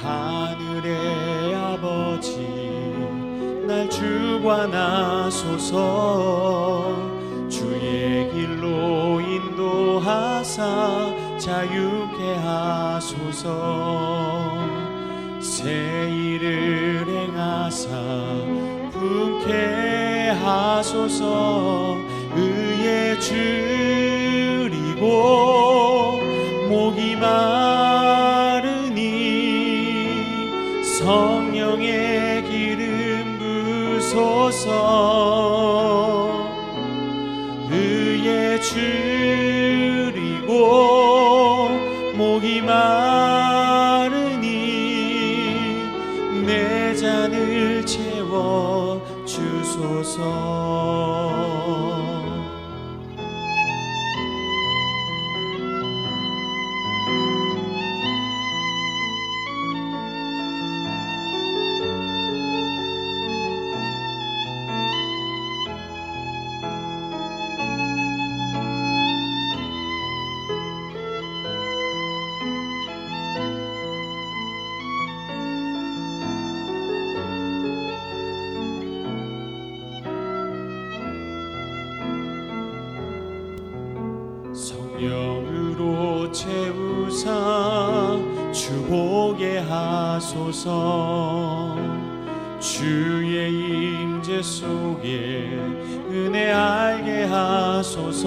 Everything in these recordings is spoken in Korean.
하늘의 아버지 날 주관하소서. 주의 길로 인도하사 자유케 하소서. 새 일을 행하사 분케 하소서. 의에 줄이고 목이 마르니 성령의 기름 부소서. 의에 줄이고 목이 마르니 내 잔을 채워 주소서. 성령으로 채우사 주보게 하소서. 주의 임재 속에 은혜 알게 하소서.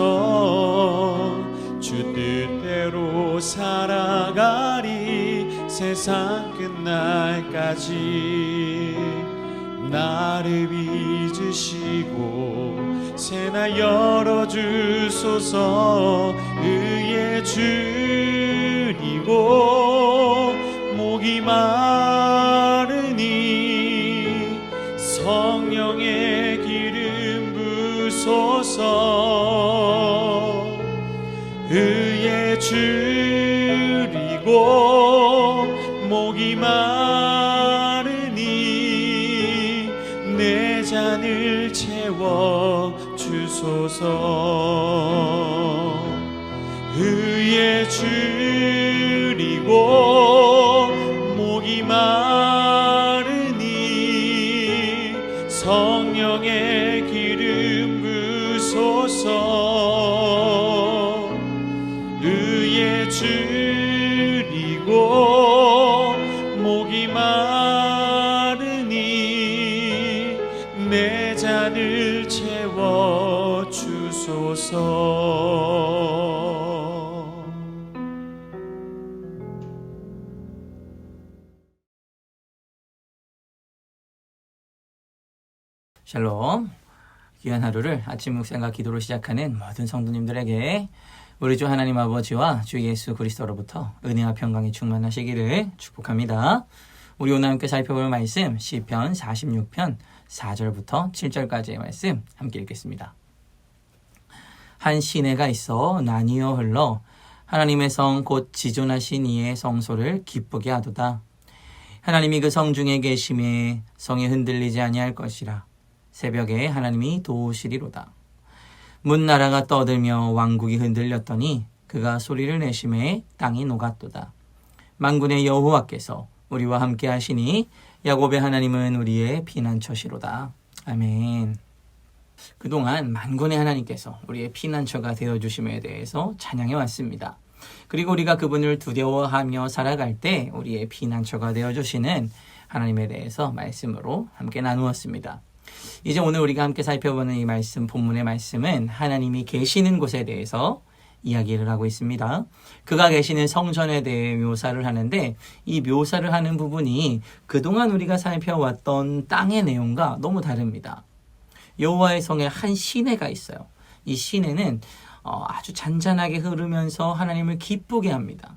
주 뜻대로 살아가리 세상 끝날까지. 나를 빚으시고 새나 열어주소서. 의에 줄이고 목이 마르니 성령의 기름 부소서. 의에 줄이고 목이 마르니 내 잔을 채워 주소서. 의에 줄이고 목이 마르니 성령의 기름 부소서. 의에 줄이고 목이 마르니 내 잔을 채워 주소서. 샬롬. 귀한 하루를 아침 묵상과 기도로 시작하는 모든 성도님들에게 우리 주 하나님 아버지와 주 예수 그리스도로부터 은혜와 평강이 충만하시기를 축복합니다. 우리 오늘 함께 살펴볼 말씀 시편 46편 4절부터 7절까지의 말씀 함께 읽겠습니다. 한 시내가 있어 나뉘어 흘러 하나님의 성 곧 지존하신 이의 성소를 기쁘게 하도다. 하나님이 그 성 중에 계심에 성이 흔들리지 아니할 것이라. 새벽에 하나님이 도우시리로다. 문나라가 떠들며 왕국이 흔들렸더니 그가 소리를 내심에 땅이 녹았도다. 만군의 여호와께서 우리와 함께 하시니 야곱의 하나님은 우리의 피난처시로다. 아멘. 그동안 만군의 하나님께서 우리의 피난처가 되어주심에 대해서 찬양해 왔습니다. 그리고 우리가 그분을 두려워하며 살아갈 때 우리의 피난처가 되어주시는 하나님에 대해서 말씀으로 함께 나누었습니다. 이제 오늘 우리가 함께 살펴보는 이 말씀, 본문의 말씀은 하나님이 계시는 곳에 대해서 이야기를 하고 있습니다. 그가 계시는 성전에 대해 묘사를 하는데 이 묘사를 하는 부분이 그동안 우리가 살펴왔던 땅의 내용과 너무 다릅니다. 여호와의 성에 한 시내가 있어요. 이 시내는 아주 잔잔하게 흐르면서 하나님을 기쁘게 합니다.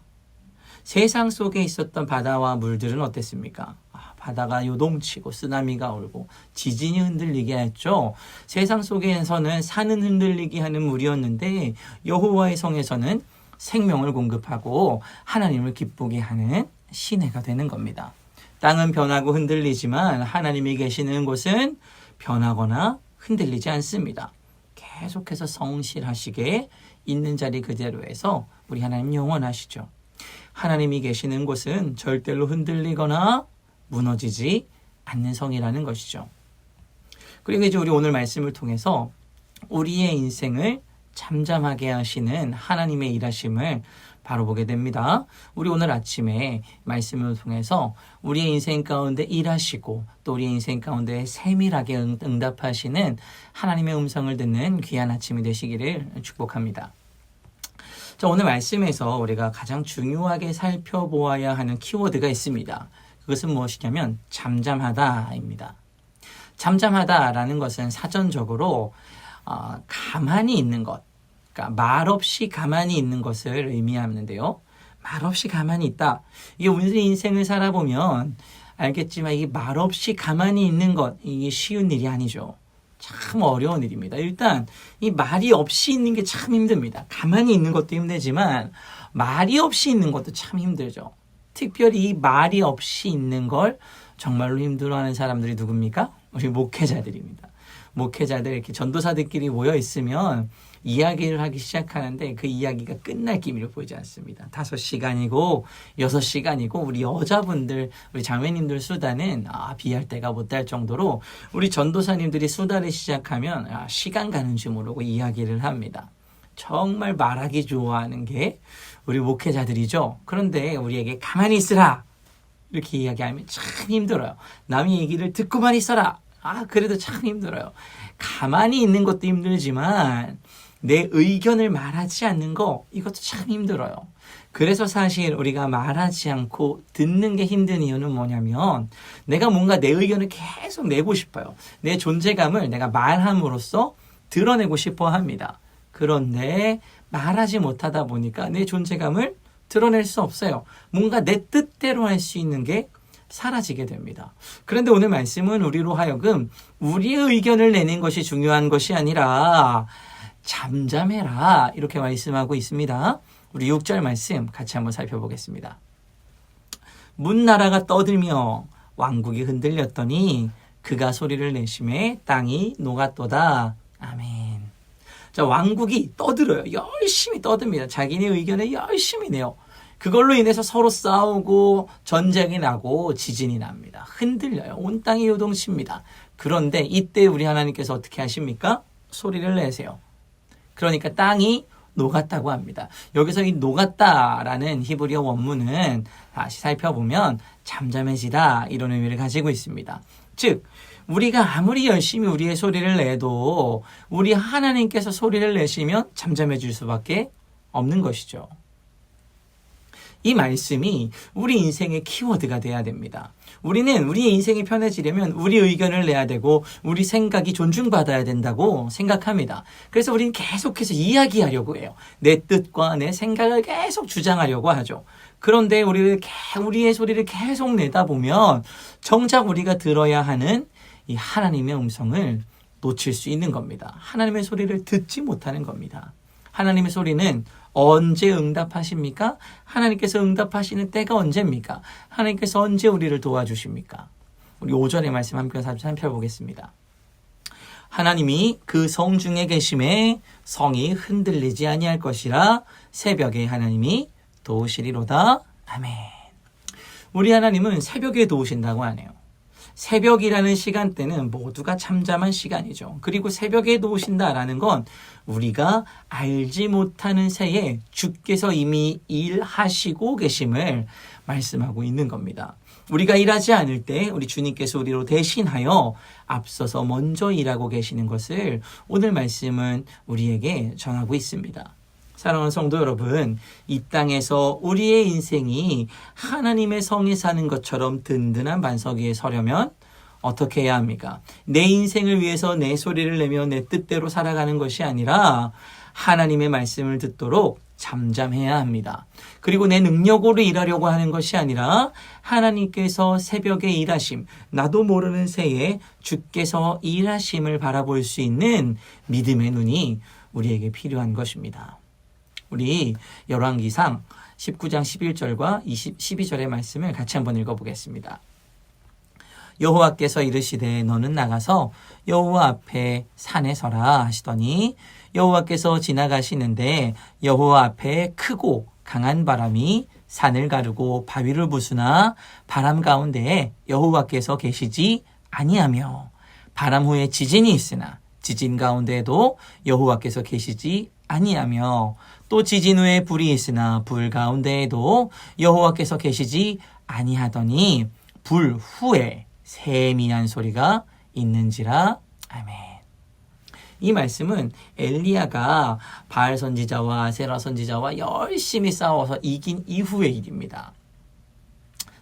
세상 속에 있었던 바다와 물들은 어땠습니까? 바다가 요동치고 쓰나미가 울고 지진이 흔들리게 했죠. 세상 속에서는 산은 흔들리게 하는 물이었는데 여호와의 성에서는 생명을 공급하고 하나님을 기쁘게 하는 시내가 되는 겁니다. 땅은 변하고 흔들리지만 하나님이 계시는 곳은 변하거나 흔들리지 않습니다. 계속해서 성실하시게 있는 자리 그대로에서 우리 하나님 영원하시죠. 하나님이 계시는 곳은 절대로 흔들리거나 무너지지 않는 성이라는 것이죠. 그리고 이제 우리 오늘 말씀을 통해서 우리의 인생을 잠잠하게 하시는 하나님의 일하심을 바로 보게 됩니다. 우리 오늘 아침에 말씀을 통해서 우리의 인생 가운데 일하시고 또 우리의 인생 가운데 세밀하게 응답하시는 하나님의 음성을 듣는 귀한 아침이 되시기를 축복합니다. 자, 오늘 말씀에서 우리가 가장 중요하게 살펴보아야 하는 키워드가 있습니다. 그것은 무엇이냐면 잠잠하다입니다. 잠잠하다라는 것은 사전적으로 가만히 있는 것, 그러니까 말없이 가만히 있는 것을 의미하는데요. 말없이 가만히 있다. 이게 우리 인생을 살아보면 알겠지만 이게 말없이 가만히 있는 것, 이게 쉬운 일이 아니죠. 참 어려운 일입니다. 일단 이 말이 없이 있는 게 참 힘듭니다. 가만히 있는 것도 힘들지만 말이 없이 있는 것도 참 힘들죠. 특별히 이 말이 없이 있는 걸 정말로 힘들어하는 사람들이 누굽니까? 우리 목회자들입니다. 목회자들 이렇게 전도사들끼리 모여 있으면 이야기를 하기 시작하는데 그 이야기가 끝날 기미를 보이지 않습니다. 5시간이고 6시간이고 우리 여자분들, 우리 자매님들 수다는 비할 때가 못할 정도로 우리 전도사님들이 수다를 시작하면 시간 가는 줄 모르고 이야기를 합니다. 정말 말하기 좋아하는 게 우리 목회자들이죠. 그런데 우리에게 가만히 있으라 이렇게 이야기하면 참 힘들어요. 남의 얘기를 듣고만 있어라. 그래도 참 힘들어요. 가만히 있는 것도 힘들지만 내 의견을 말하지 않는 거 이것도 참 힘들어요. 그래서 사실 우리가 말하지 않고 듣는 게 힘든 이유는 뭐냐면 내가 뭔가 내 의견을 계속 내고 싶어요. 내 존재감을 내가 말함으로써 드러내고 싶어 합니다. 그런데 말하지 못하다 보니까 내 존재감을 드러낼 수 없어요. 뭔가 내 뜻대로 할 수 있는 게 사라지게 됩니다. 그런데 오늘 말씀은 우리로 하여금 우리의 의견을 내는 것이 중요한 것이 아니라 잠잠해라 이렇게 말씀하고 있습니다. 우리 6절 말씀 같이 한번 살펴보겠습니다. 문나라가 떠들며 왕국이 흔들렸더니 그가 소리를 내심에 땅이 녹았도다. 아멘. 자, 왕국이 떠들어요. 열심히 떠듭니다. 자기네 의견을 열심히 내요. 그걸로 인해서 서로 싸우고 전쟁이 나고 지진이 납니다. 흔들려요. 온 땅이 요동칩니다. 그런데 이때 우리 하나님께서 어떻게 하십니까? 소리를 내세요. 그러니까 땅이 녹았다고 합니다. 여기서 이 녹았다라는 히브리어 원문은 다시 살펴보면 잠잠해지다 이런 의미를 가지고 있습니다. 즉 우리가 아무리 열심히 우리의 소리를 내도 우리 하나님께서 소리를 내시면 잠잠해질 수밖에 없는 것이죠. 이 말씀이 우리 인생의 키워드가 돼야 됩니다. 우리는 우리의 인생이 편해지려면 우리 의견을 내야 되고 우리 생각이 존중받아야 된다고 생각합니다. 그래서 우리는 계속해서 이야기하려고 해요. 내 뜻과 내 생각을 계속 주장하려고 하죠. 그런데 우리의 소리를 계속 내다 보면 정작 우리가 들어야 하는 이 하나님의 음성을 놓칠 수 있는 겁니다. 하나님의 소리를 듣지 못하는 겁니다. 하나님의 소리는 언제 응답하십니까? 하나님께서 응답하시는 때가 언제입니까? 하나님께서 언제 우리를 도와주십니까? 우리 5절의 말씀 함께 살펴보겠습니다. 하나님이 그 성 중에 계심에 성이 흔들리지 아니할 것이라 새벽에 하나님이 도우시리로다. 아멘. 우리 하나님은 새벽에 도우신다고 하네요. 새벽이라는 시간대는 모두가 잠잠한 시간이죠. 그리고 새벽에 도우신다라는 건 우리가 알지 못하는 새에 주께서 이미 일하시고 계심을 말씀하고 있는 겁니다. 우리가 일하지 않을 때 우리 주님께서 우리로 대신하여 앞서서 먼저 일하고 계시는 것을 오늘 말씀은 우리에게 전하고 있습니다. 사랑하는 성도 여러분, 이 땅에서 우리의 인생이 하나님의 성에 사는 것처럼 든든한 반석 위에 서려면 어떻게 해야 합니까? 내 인생을 위해서 내 소리를 내며 내 뜻대로 살아가는 것이 아니라 하나님의 말씀을 듣도록 잠잠해야 합니다. 그리고 내 능력으로 일하려고 하는 것이 아니라 하나님께서 새벽에 일하심, 나도 모르는 새에 주께서 일하심을 바라볼 수 있는 믿음의 눈이 우리에게 필요한 것입니다. 우리 열왕기상 19장 11절과 12절의 말씀을 같이 한번 읽어보겠습니다. 여호와께서 이르시되 너는 나가서 여호와 앞에 산에 서라 하시더니 여호와께서 지나가시는데 여호와 앞에 크고 강한 바람이 산을 가르고 바위를 부수나 바람 가운데에 여호와께서 계시지 아니하며 바람 후에 지진이 있으나 지진 가운데에도 여호와께서 계시지 아니하며 또 지진 후에 불이 있으나 불 가운데에도 여호와께서 계시지 아니하더니 불 후에 세미한 소리가 있는지라. 아멘. 이 말씀은 엘리야가 바알 선지자와 아세라 선지자와 열심히 싸워서 이긴 이후의 일입니다.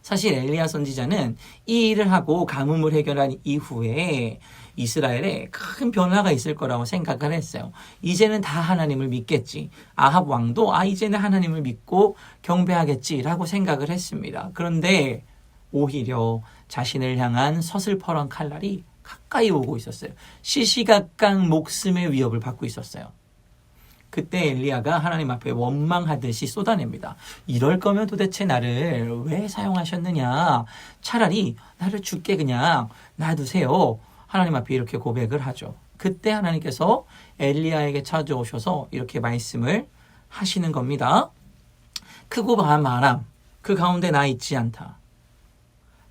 사실 엘리야 선지자는 이 일을 하고 가뭄을 해결한 이후에 이스라엘에 큰 변화가 있을 거라고 생각을 했어요. 이제는 다 하나님을 믿겠지. 아합 왕도 이제는 하나님을 믿고 경배하겠지라고 생각을 했습니다. 그런데 오히려 자신을 향한 서슬퍼런 칼날이 가까이 오고 있었어요. 시시각각 목숨의 위협을 받고 있었어요. 그때 엘리야가 하나님 앞에 원망하듯이 쏟아냅니다. 이럴 거면 도대체 나를 왜 사용하셨느냐. 차라리 나를 죽게 그냥 놔두세요. 하나님 앞에 이렇게 고백을 하죠. 그때 하나님께서 엘리야에게 찾아오셔서 이렇게 말씀을 하시는 겁니다. 크고 강한 바람, 그 가운데 나 있지 않다.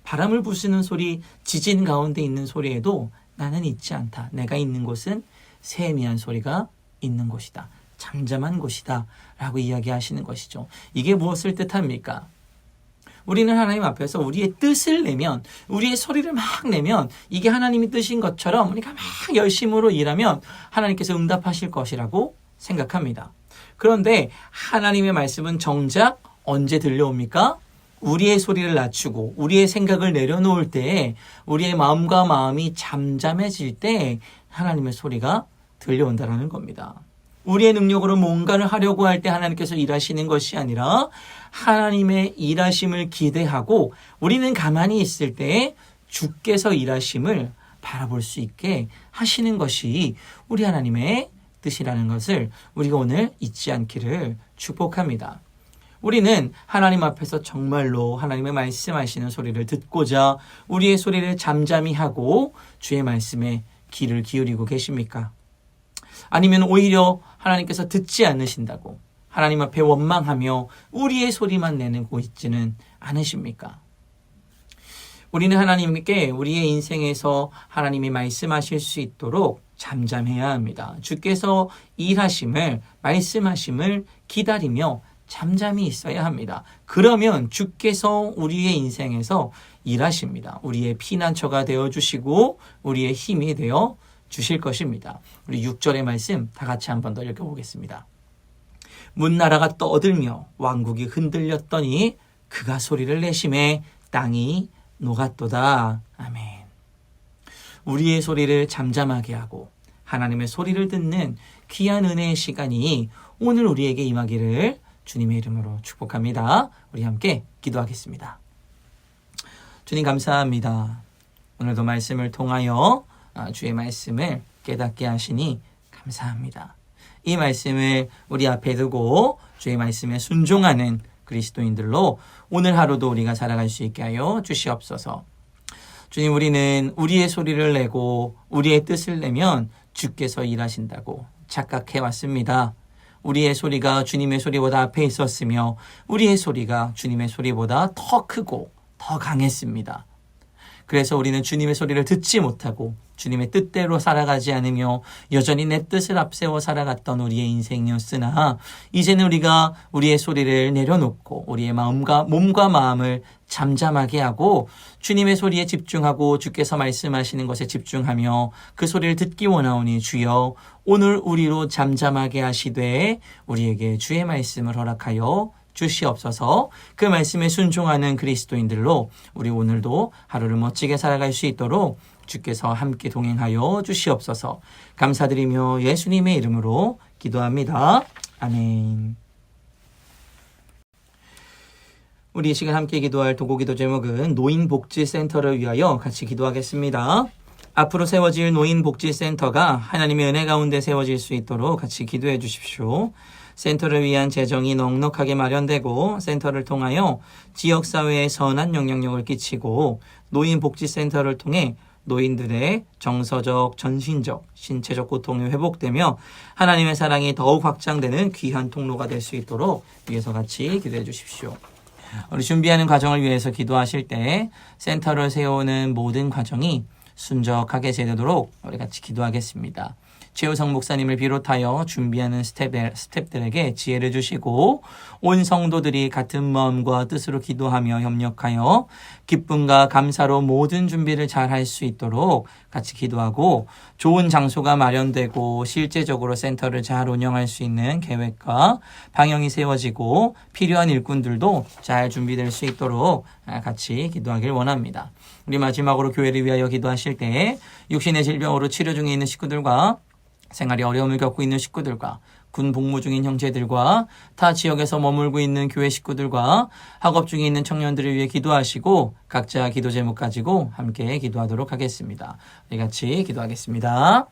바람을 부수는 소리, 지진 가운데 있는 소리에도 나는 있지 않다. 내가 있는 곳은 세미한 소리가 있는 곳이다. 잠잠한 곳이다. 라고 이야기하시는 것이죠. 이게 무엇을 뜻합니까? 우리는 하나님 앞에서 우리의 뜻을 내면, 우리의 소리를 막 내면 이게 하나님이 뜻인 것처럼 우리가 막 열심으로 일하면 하나님께서 응답하실 것이라고 생각합니다. 그런데 하나님의 말씀은 정작 언제 들려옵니까? 우리의 소리를 낮추고 우리의 생각을 내려놓을 때, 우리의 마음과 마음이 잠잠해질 때 하나님의 소리가 들려온다는 겁니다. 우리의 능력으로 뭔가를 하려고 할 때 하나님께서 일하시는 것이 아니라 하나님의 일하심을 기대하고 우리는 가만히 있을 때 주께서 일하심을 바라볼 수 있게 하시는 것이 우리 하나님의 뜻이라는 것을 우리가 오늘 잊지 않기를 축복합니다. 우리는 하나님 앞에서 정말로 하나님의 말씀하시는 소리를 듣고자 우리의 소리를 잠잠히 하고 주의 말씀에 귀를 기울이고 계십니까? 아니면 오히려 하나님께서 듣지 않으신다고 하나님 앞에 원망하며 우리의 소리만 내고 있지는 않으십니까? 우리는 하나님께 우리의 인생에서 하나님이 말씀하실 수 있도록 잠잠해야 합니다. 주께서 일하심을, 말씀하심을 기다리며 잠잠히 있어야 합니다. 그러면 주께서 우리의 인생에서 일하십니다. 우리의 피난처가 되어주시고 우리의 힘이 되어 주실 것입니다. 우리 6절의 말씀 다 같이 한 번 더 읽어보겠습니다. 문나라가 떠들며 왕국이 흔들렸더니 그가 소리를 내심에 땅이 녹았도다. 아멘. 우리의 소리를 잠잠하게 하고 하나님의 소리를 듣는 귀한 은혜의 시간이 오늘 우리에게 임하기를 주님의 이름으로 축복합니다. 우리 함께 기도하겠습니다. 주님 감사합니다. 오늘도 말씀을 통하여 주의 말씀을 깨닫게 하시니 감사합니다. 이 말씀을 우리 앞에 두고 주의 말씀에 순종하는 그리스도인들로 오늘 하루도 우리가 살아갈 수 있게 하여 주시옵소서. 주님, 우리는 우리의 소리를 내고 우리의 뜻을 내면 주께서 일하신다고 착각해 왔습니다. 우리의 소리가 주님의 소리보다 앞에 있었으며 우리의 소리가 주님의 소리보다 더 크고 더 강했습니다. 그래서 우리는 주님의 소리를 듣지 못하고 주님의 뜻대로 살아가지 않으며 여전히 내 뜻을 앞세워 살아갔던 우리의 인생이었으나 이제는 우리가 우리의 소리를 내려놓고 우리의 몸과 마음을 잠잠하게 하고 주님의 소리에 집중하고 주께서 말씀하시는 것에 집중하며 그 소리를 듣기 원하오니 주여 오늘 우리로 잠잠하게 하시되 우리에게 주의 말씀을 허락하여 주시옵소서. 그 말씀에 순종하는 그리스도인들로 우리 오늘도 하루를 멋지게 살아갈 수 있도록 주께서 함께 동행하여 주시옵소서. 감사드리며 예수님의 이름으로 기도합니다. 아멘. 우리 이 시간 함께 기도할 도구기도 제목은 노인복지센터를 위하여 같이 기도하겠습니다. 앞으로 세워질 노인복지센터가 하나님의 은혜 가운데 세워질 수 있도록 같이 기도해 주십시오. 센터를 위한 재정이 넉넉하게 마련되고 센터를 통하여 지역사회에 선한 영향력을 끼치고 노인복지센터를 통해 노인들의 정서적, 전신적, 신체적 고통이 회복되며 하나님의 사랑이 더욱 확장되는 귀한 통로가 될 수 있도록 위에서 같이 기도해 주십시오. 우리 준비하는 과정을 위해서 기도하실 때 센터를 세우는 모든 과정이 순적하게 되도록 우리 같이 기도하겠습니다. 최우성 목사님을 비롯하여 준비하는 스태프들에게 지혜를 주시고 온 성도들이 같은 마음과 뜻으로 기도하며 협력하여 기쁨과 감사로 모든 준비를 잘 할 수 있도록 같이 기도하고 좋은 장소가 마련되고 실제적으로 센터를 잘 운영할 수 있는 계획과 방향이 세워지고 필요한 일꾼들도 잘 준비될 수 있도록 같이 기도하길 원합니다. 우리 마지막으로 교회를 위하여 기도하실 때 육신의 질병으로 치료 중에 있는 식구들과 생활에 어려움을 겪고 있는 식구들과 군 복무 중인 형제들과 타 지역에서 머물고 있는 교회 식구들과 학업 중에 있는 청년들을 위해 기도하시고 각자 기도 제목 가지고 함께 기도하도록 하겠습니다. 우리 같이 기도하겠습니다.